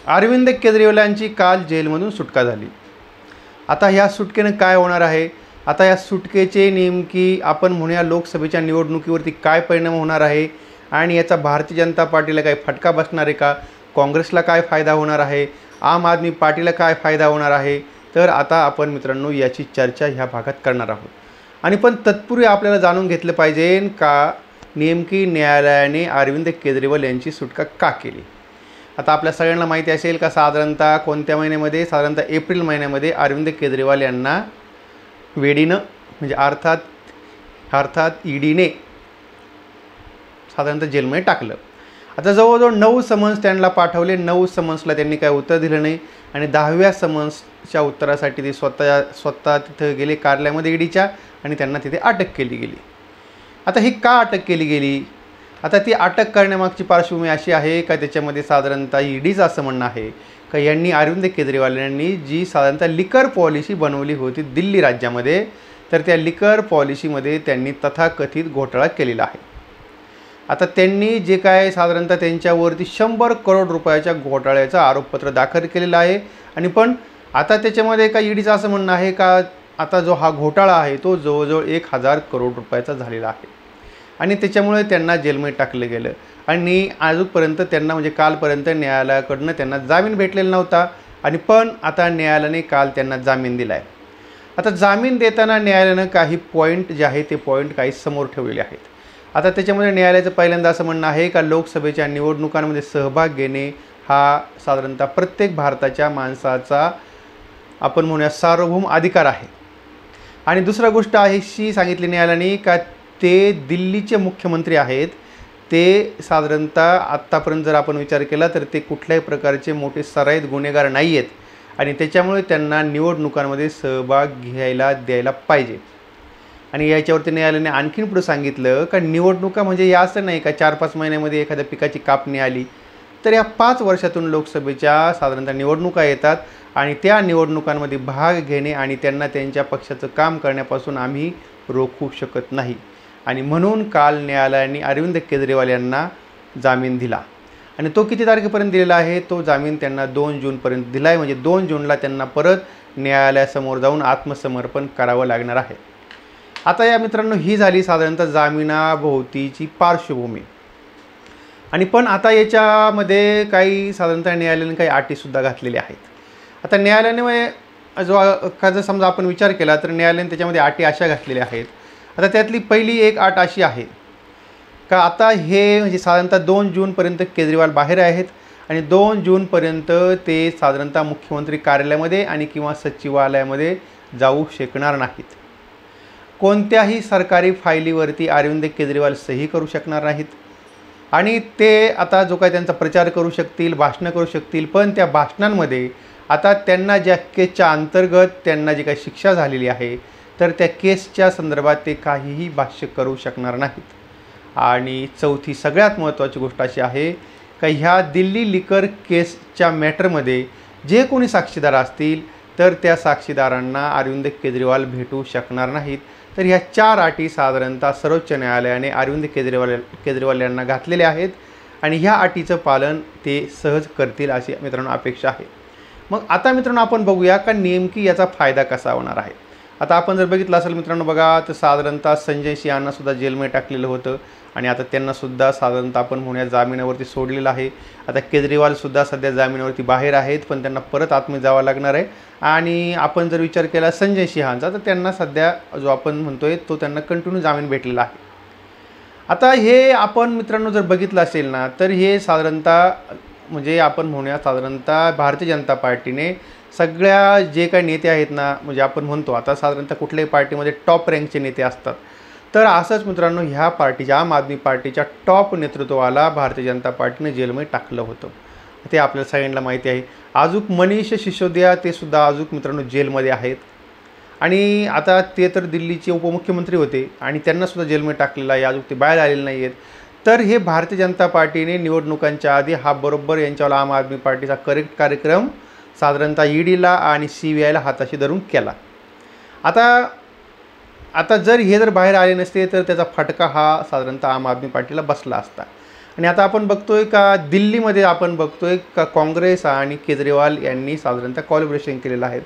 अरविंद केजरीवालांची काल जेलमधून सुटका झाली। आता ह्या सुटकेनं काय होणार आहे? आता या सुटकेचे नेमकी आपण म्हणूया लोकसभेच्या निवडणुकीवरती काय परिणाम होणार आहे आणि याचा भारतीय जनता पार्टीला काय फटका बसणार आहे का? काँग्रेसला काय फायदा होणार आहे? आम आदमी पार्टीला काय फायदा होणार आहे? तर आता आपण मित्रांनो याची चर्चा ह्या भागात करणार आहोत। आणि पण तत्पूर्वी आपल्याला जाणून घेतलं पाहिजे का नेमकी न्यायालयाने अरविंद केजरीवाल यांची सुटका का केली। आता आपल्या सगळ्यांना माहिती असेल का साधारणतः कोणत्या महिन्यामध्ये, साधारणतः एप्रिल महिन्यामध्ये अरविंद केजरीवाल यांना वेडीनं म्हणजे अर्थात ईडीने साधारणतः जेलमध्ये टाकलं। आता जवळजवळ 9 समन्स त्यांना पाठवले। 9 समन्सला त्यांनी काय उत्तर दिलं नाही आणि 10व्या समन्सच्या उत्तरासाठी ते स्वतः तिथं गेले कार्यालयामध्ये ईडीच्या आणि त्यांना तिथे अटक केली गेली। आता ही का अटक केली गेली? आता ती अटक करण्यामागची पार्श्वभूमी अशी आहे का त्याच्यामध्ये साधारणतः ईडीचं असं म्हणणं आहे का यांनी अरविंद केजरीवाल यांनी जी साधारणतः लिकर पॉलिसी बनवली होती दिल्ली राज्यामध्ये, तर त्या लिकर पॉलिसीमध्ये त्यांनी तथाकथित घोटाळा केलेला आहे। आता त्यांनी जे काय साधारणतः त्यांच्यावरती 100 करोड रुपयाच्या घोटाळ्याचं आरोपपत्र दाखल केलेलं आहे। आणि पण आता त्याच्यामध्ये का ईडीचं असं म्हणणं आहे का आता जो हा घोटाळा आहे तो जवळजवळ 1000 करोड रुपयाचा झालेला आहे आणि त्याच्यामुळे त्यांना जेलमध्ये टाकलं गेलं। आणि आजपर्यंत त्यांना म्हणजे कालपर्यंत न्यायालयाकडनं त्यांना जामीन भेटलेला नव्हता आणि पण आता न्यायालयाने काल त्यांना जामीन दिला आहे। आता जामीन देताना न्यायालयानं काही पॉईंट जे आहे ते पॉईंट काही समोर ठेवलेले आहेत। आता त्याच्यामध्ये न्यायालयाचं पहिल्यांदा असं म्हणणं आहे का लोकसभेच्या निवडणुकांमध्ये सहभाग घेणे हा साधारणतः प्रत्येक भारताच्या माणसाचा आपण म्हणूया सार्वभौम अधिकार आहे। आणि दुसरी गोष्ट आहे शी सांगितली न्यायालयाने का ते दिल्लीचे मुख्यमंत्री आहेत, ते साधारणतः आत्तापर्यंत जर आपण विचार केला तर ते कुठल्याही प्रकारचे मोठे सराईत गुन्हेगार नाही आहेत आणि त्याच्यामुळे त्यांना निवडणुकांमध्ये सहभाग द्यायला पाहिजे। आणि याच्यावरती न्यायालयाने आणखीन पुढे सांगितलं का निवडणुका म्हणजे या असं नाही का 4-5 महिन्यामध्ये एखाद्या पिकाची कापणी आली, तर या 5 वर्षातून लोकसभेच्या साधारणतः निवडणुका येतात आणि त्या निवडणुकांमध्ये भाग घेणे आणि त्यांना त्यांच्या पक्षाचं काम करण्यापासून आम्ही रोखू शकत नाही। आणि म्हणून काल न्यायालयाने अरविंद केजरीवाल यांना जामीन दिला आणि तो किती तारखेपर्यंत दिलेला आहे? तो जामीन त्यांना 2 जूनपर्यंत दिला आहे। म्हणजे 2 जूनला त्यांना परत न्यायालयासमोर जाऊन आत्मसमर्पण करावं लागणार आहे। आता या मित्रांनो ही झाली साधारणतः जामिनाभोवतीची पार्श्वभूमी। आणि पण आता याच्यामध्ये काही साधारणतः न्यायालयाने काही अटीसुद्धा घातलेल्या आहेत। आता न्यायालयाने जर समजा आपण विचार केला तर न्यायालयाने त्याच्यामध्ये अटी अशा घातलेल्या आहेत। आता त्यातली पहिली एक अट अशी आहे का आता हे म्हणजे साधारणतः 2 जूनपर्यंत केजरीवाल बाहेर आहेत आणि 2 जूनपर्यंत ते साधारणतः मुख्यमंत्री कार्यालयामध्ये आणि किंवा सचिवालयामध्ये जाऊ शकणार नाहीत। कोणत्याही सरकारी फायलीवरती अरविंद केजरीवाल सही करू शकणार नाहीत आणि ते आता जो काय त्यांचा प्रचार करू शकतील, भाषणं करू शकतील, पण त्या भाषणांमध्ये आता त्यांना ज्या केसच्या अंतर्गत त्यांना जी काही शिक्षा झालेली आहे तर त्या केसच्या संदर्भात ते काहीही भाष्य करू शकणार नाहीत। आणि चौथी सगळ्यात महत्त्वाची गोष्ट अशी आहे का ह्या दिल्ली लिकर केसच्या मॅटरमध्ये जे कोणी साक्षीदार असतील तर त्या साक्षीदारांना अरविंद केजरीवाल भेटू शकणार नाहीत। तर ह्या 4 अटी साधारणतः सर्वोच्च न्यायालयाने अरविंद केजरीवाल यांना घातलेल्या आहेत आणि ह्या अटीचं पालन ते सहज करतील अशी मित्रांनो अपेक्षा आहे। मग आता मित्रांनो आपण बघूया का नेमकी याचा फायदा कसा होणार आहे। आता आपण जर बघितलं असेल मित्रांनो बघा तर साधारणतः संजय सिंह यांनासुद्धा जेलमध्ये टाकलेलं होतं आणि आता त्यांनासुद्धा साधारणतः आपण म्हणूया जामिनावरती सोडलेलं आहे। आता केजरीवालसुद्धा सध्या जामिनावरती बाहेर आहेत पण त्यांना परत आतमध्ये जावं लागणार आहे। आणि आपण जर विचार केला संजय सिंहांचा तर त्यांना सध्या जो आपण म्हणतोय तो त्यांना कंटिन्यू जामीन भेटलेला आहे। आता हे आपण मित्रांनो जर बघितलं असेल ना तर हे साधारणतः म्हणजे आपण म्हणूया साधारणतः भारतीय जनता पार्टीने सगळ्या जे काही नेते आहेत ना म्हणजे आपण म्हणतो आता साधारणतः कुठल्याही पार्टीमध्ये टॉप रँकचे नेते असतात, तर असंच मित्रांनो ह्या पार्टीच्या आम आदमी पार्टीच्या टॉप नेतृत्वाला भारतीय जनता पार्टीने जेलमध्ये टाकलं होतं, ते आपल्याला सगळ्यांना माहिती आहे। अजून मनीष सिसोदिया ते सुद्धा अजून मित्रांनो जेलमध्ये आहेत आणि आता ते तर दिल्लीचे उपमुख्यमंत्री होते आणि त्यांनासुद्धा जेलमध्ये टाकलेलं आहे, अजून ते बाहेर आलेले नाही आहेत। तर हे भारतीय जनता पार्टीने निवडणुकांच्या आधी हा बरोबर यांच्यावर आम आदमी पार्टीचा करेक्ट कार्यक्रम साधारणतः ईडीला आणि CBIला हाताशी धरून केला। आता जर हे जर बाहेर आले नसते तर त्याचा फटका हा साधारणतः आम आदमी पार्टीला बसला असता। आणि आता आपण बघतोय का दिल्लीमध्ये आपण बघतोय का काँग्रेस आणि केजरीवाल यांनी साधारणतः कोलॅबोरेशन केलेलं आहे.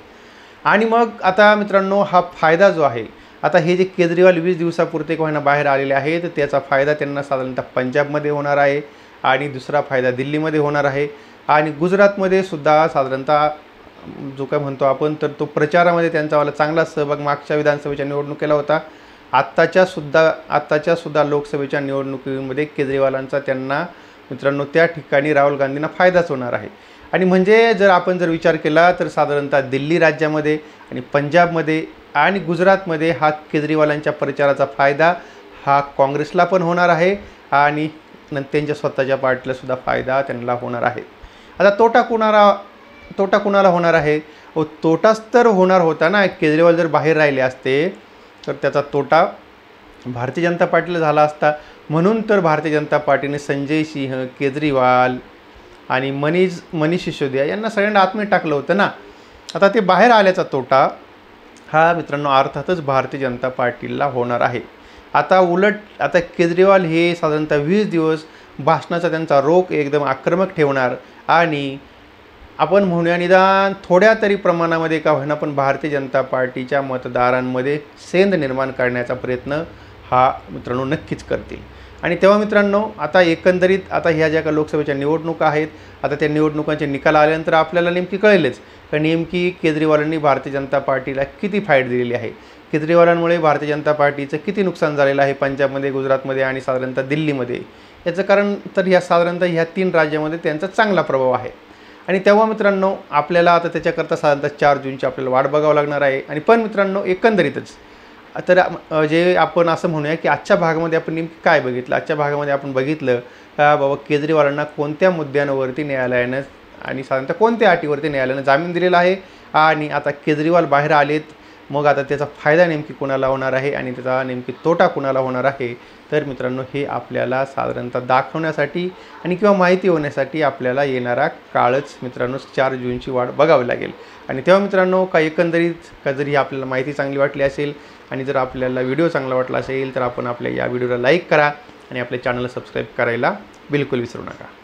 आणि मग आता मित्रांनो हा फायदा जो आहे, आता हे जे केजरीवाल 20 दिवसापुरते का होईना बाहेर आलेले आहेत, त्याचा फायदा त्यांना साधारणतः पंजाबमध्ये होणार आहे आणि दुसरा फायदा दिल्लीमध्ये होणार आहे आणि गुजरातमध्ये सुद्धा साधारणतः जो काय म्हणतो आपण तर तो प्रचारामध्ये त्यांचावाला चांगला सहभाग मागच्या विधानसभेच्या निवडणुकीला होता. आत्ताच्या सुद्धा लोकसभेच्या निवडणुकीमध्ये केजरीवालांचा त्यांना मित्रांनो त्या ठिकाणी राहुल गांधींना फायदाच होणार आहे. आणि म्हणजे जर आपण विचार केला तर साधारणतः दिल्ली राज्यामध्ये आणि पंजाबमध्ये आणि गुजरातमध्ये हा केजरीवालांच्या प्रचाराचा फायदा हा काँग्रेसला पण होणार आहे आणि त्यांच्या स्वतःच्या पार्टीला सुद्धा फायदा त्यांना होणार आहे. आता तोटा कुणाला होणार आहे? तोटाच तर होणार होता ना, केजरीवाल जर बाहेर राहिले असते तर त्याचा तोटा भारतीय जनता पार्टीला झाला असता. म्हणून तर भारतीय जनता पार्टीने संजय सिंह, केजरीवाल आणि मनीष सिसोदिया यांना सगळ्यांना आतमध्ये टाकलं होतं ना. आता ते बाहेर आल्याचा तोटा हा मित्रांनो अर्थातच भारतीय जनता पार्टीला होणार आहे. आता केजरीवाल हे साधारणतः 20 दिवस भाषणाचा त्यांचा रोख एकदम आक्रमक ठेवणार आणि आपण म्हणूया निदान थोड्या तरी प्रमाणामध्ये का होईना पण भारतीय जनता पार्टीच्या मतदारांमध्ये सेंध निर्माण करण्याचा प्रयत्न हा मित्रांनो नक्कीच करतील. आणि तेव्हा मित्रांनो आता एकंदरीत आता ह्या ज्या का लोकसभेच्या निवडणुका आहेत, आता त्या निवडणुकांचे निकाल आल्यानंतर आपल्याला नेमकी कळेलच का नेमकी केजरीवालांनी भारतीय जनता पार्टीला किती फाईट दिलेली आहे. केजरीवालांमुळे भारतीय जनता पार्टीचं किती नुकसान झालेलं आहे पंजाबमध्ये, गुजरातमध्ये आणि साधारणतः दिल्लीमध्ये. याचं कारण तर साधारणतः ह्या 3 राज्यामध्ये त्यांचा चांगला प्रभाव आहे. आणि तेव्हा मित्रांनो आपल्याला आता त्याच्याकरता साधारणतः 4 जूनची आपल्याला वाट बघावं लागणार आहे. आणि पण मित्रांनो एकंदरीतच तर जे आपण असं म्हणूया की आजच्या भागामध्ये आपण नेमकी काय बघितलं, आजच्या भागामध्ये आपण बघितलं का बाबा केजरीवालांना कोणत्या मुद्द्यांवरती न्यायालयानं आणि साधारणतः कोणत्या अटीवरती न्यायालयानं जामीन दिलेला आहे आणि आता केजरीवाल बाहेर आलेत. मग आता त्याचा फायदा नेमकी कुणाला होणार आहे आणि त्याचा नेमकी तोटा कुणाला होणार आहे. तर मित्रांनो हे आपल्याला साधारणतः दाखवण्यासाठी आणि किंवा माहिती होण्यासाठी आपल्याला येणारा काळच मित्रांनो 4 जूनची वाट बघावी लागेल. आणि तेव्हा मित्रांनो एकंदरीत जर ही आपल्याला माहिती चांगली वाटली असेल आणि जर आपल्याला व्हिडिओ चांगला वाटला असेल तर आपण आपल्या या व्हिडिओला लाईक करा आणि आपल्या चॅनलला सबस्क्राईब करायला बिलकुल विसरू नका.